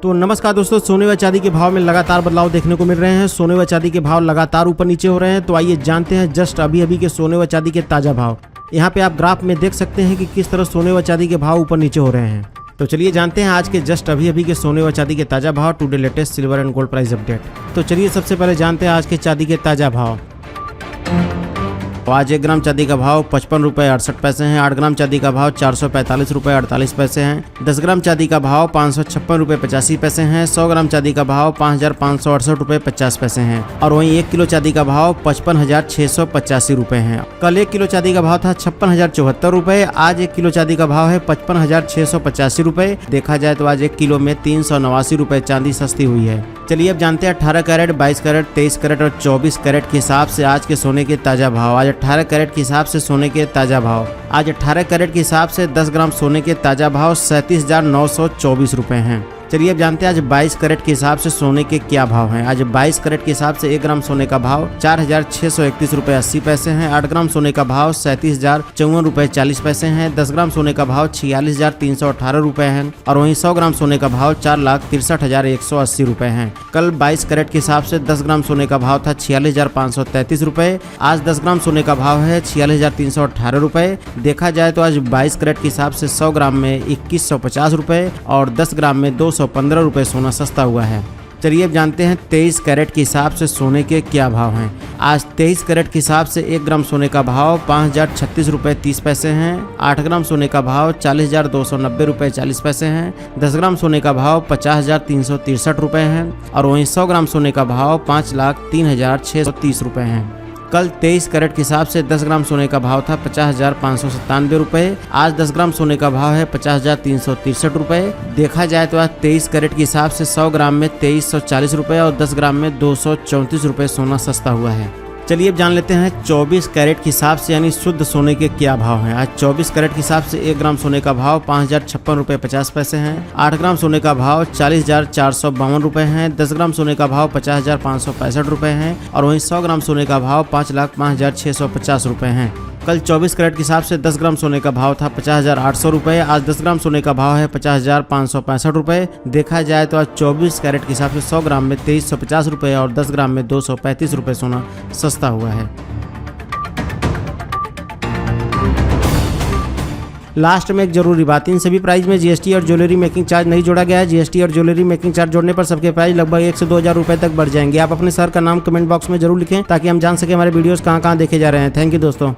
तो नमस्कार दोस्तों, सोने व चांदी के भाव में लगातार बदलाव देखने को मिल रहे हैं। सोने व चांदी के भाव लगातार ऊपर नीचे हो रहे हैं। तो आइए जानते हैं जस्ट अभी के सोने व चांदी के ताजा भाव। यहाँ पे आप ग्राफ में देख सकते हैं कि किस तरह सोने व चांदी के भाव ऊपर नीचे हो रहे हैं। तो चलिए जानते हैं आज के जस्ट अभी के सोने व चांदी के ताजा भाव, today latest silver and gold price update. तो चलिए सबसे पहले जानते हैं आज के चांदी के ताजा भाव। आज 1 ग्राम चांदी का भाव 55 रुपये 68 पैसे हैं। 8 ग्राम चांदी का भाव 445 रुपये 48 पैसे हैं। 10 ग्राम चांदी का भाव 556 रुपये 85 पैसे हैं। 100 ग्राम चांदी का भाव 5568 रुपये 50 पैसे हैं। और वहीं 1 किलो चांदी का भाव 55,685 रुपये हैं। कल 1 किलो चांदी का भाव था 56,074 रुपये। आज 1 किलो चांदी का भाव है 55,685 रुपये। देखा जाए तो आज 1 किलो में 389 रुपये चांदी सस्ती हुई है। चलिए अब जानते हैं 18 कैरेट, 22 कैरेट, 23 कैरेट और 24 कैरेट के हिसाब से आज के सोने के ताजा भाव। आज 18 कैरेट के हिसाब से सोने के ताजा भाव। आज 18 कैरेट के हिसाब से 10 ग्राम सोने के ताजा भाव 37,924 रुपये हैं। चलिए अब जानते हैं आज 22 कैरेट के हिसाब से सोने के क्या भाव हैं। आज 22 कैरेट के हिसाब से 1 ग्राम सोने का भाव 4,631 रुपये 80 पैसे हैं। 8 ग्राम सोने का भाव 37,054 रुपये 40 पैसे हैं। 10 ग्राम सोने का भाव 46,318 रुपये हैं। और वहीं 100 ग्राम सोने का भाव 4,63,180 रुपये हैं। कल 22 कैरेट के हिसाब से 10 ग्राम सोने का भाव था 46,533 रुपये। आज 10 ग्राम सोने का भाव है 46,318 रुपये। देखा जाए तो आज 22 कैरेट के हिसाब से 100 ग्राम में 2150 रुपये और 10 ग्राम में 215 रुपये सोना सस्ता हुआ है। चलिए अब जानते हैं 23 कैरेट के हिसाब से सोने के क्या भाव हैं। आज 23 कैरेट के हिसाब से 1 ग्राम सोने का भाव 5,036 रुपये 30 पैसे हैं। 8 ग्राम सोने का भाव 40,290 रुपये 40 पैसे हैं। 10 ग्राम सोने का भाव 50,363 रुपये हैं। और वहीं 100 ग्राम सोने का भाव 5,03,630 रुपये हैं। कल 23 कैरेट के हिसाब से 10 ग्राम सोने का भाव था 50,597 रुपये। आज 10 ग्राम सोने का भाव है 50,363 रुपये। देखा जाए तो आज 23 कैरेट के हिसाब से 100 ग्राम में 2340 रुपये और 10 ग्राम में 234 रुपये सोना सस्ता हुआ है। चलिए अब जान लेते हैं 24 कैरेट के हिसाब से यानी शुद्ध सोने के क्या भाव हैं। आज 24 कैरेट के हिसाब से 1 ग्राम सोने का भाव 5,056 रुपये 50 पैसे हैं। 8 ग्राम सोने का भाव 40,452 रुपये हैं। 10 ग्राम सोने का भाव 50,565 रुपये हैं। और वहीं 100 ग्राम सोने का भाव 5,05,650 रुपये हैं। कल 24 कैरेट के हिसाब से 10 ग्राम सोने का भाव था 50,800 रुपये। आज 10 ग्राम सोने का भाव है 50,565 रुपये। देखा जाए तो आज 24 कैरेट के हिसाब से 100 ग्राम में 2350 रुपये और 10 ग्राम में 235 रुपये सोना सस्ता हुआ है। लास्ट में एक जरूरी बात, इन सभी प्राइस में जीएसटी और ज्वेलरी मेकिंग चार्ज नहीं जोड़ा गया है। जीएसटी और ज्वेलरी मेकिंग चार्ज जोड़ने पर सबके प्राइस लगभग 1 से 2,000 रुपये तक बढ़ जाएंगे। आप अपने शहर का नाम कमेंट बॉक्स में जरूर लिखें ताकि हम जान सके हमारे वीडियोस कहाँ देखे जा रहे हैं। थैंक यू दोस्तों।